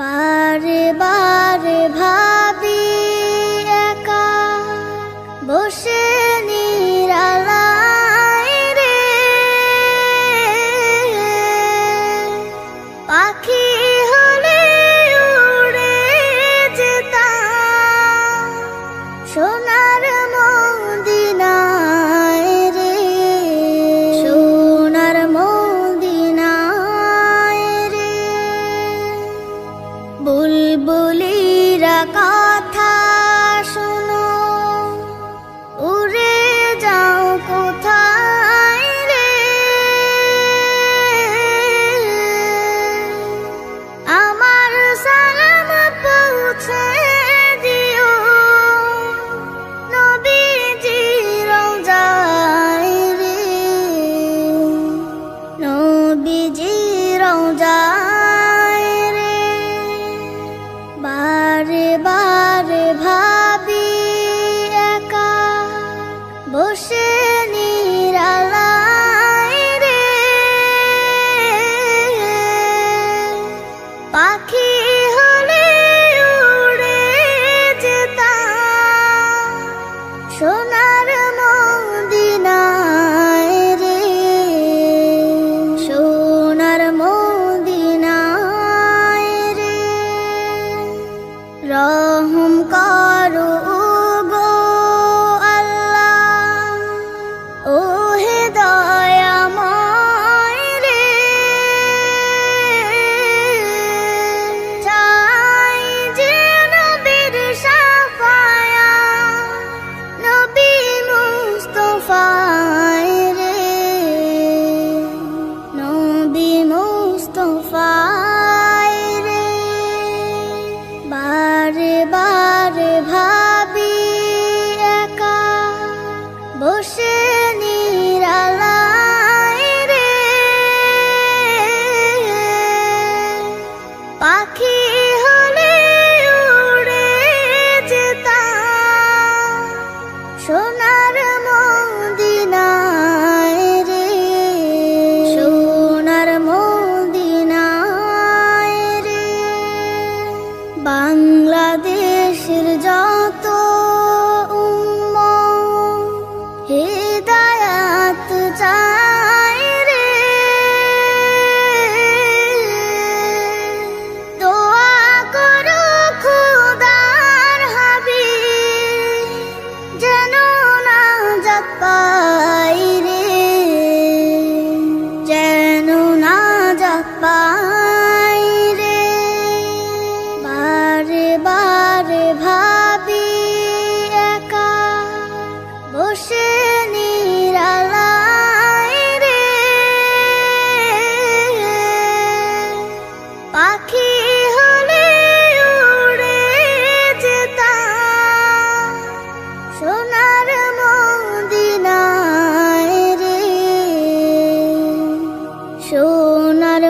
বারে বারে ভাবি একা বসে নিরালায় রে, পাখি হলে উড়ে যেতাম সোনার মদিনায় রে, সোনার মদিনায় রে। বুলবুলিরা কথা শোনো, উড়ে যাও কোথায় রে, আমার সালাম পৌঁছে দিও নবীজি রওজায় রে, নবীজি রওজায় রে। বারে বারে ভাবি একা বসে নিরালায় রে, পাখি হলে উড়ে যেতাম সোনার মদিনায় রে, সোনার মদিনায় রে। রহম করো গো আল্লাহ, ও হে দয়াময় রে, চাই যে নবীর শাফায়াত, নবী মুস্তাফায় রে, নবী মুস্তাফায় রে। বারে বারে ভাবি একা বসে নিরালায় রে, পাখি হলে উড়ে যেতাম সোনার মদিনায় রে, সোনার মদিনায় রে। বাংলাদেশের যত উম্মত হিদায়াত চায় রে, দোয়া করো খোদার হাবিব যেন নাজাত পাই রে, যেন নাজাত পাই রে। বারে বারে ভাবি একা বসে নিরালায় রে, পাখি হলে উড়ে যেতাম সোনার মদিনায় রে, সোনার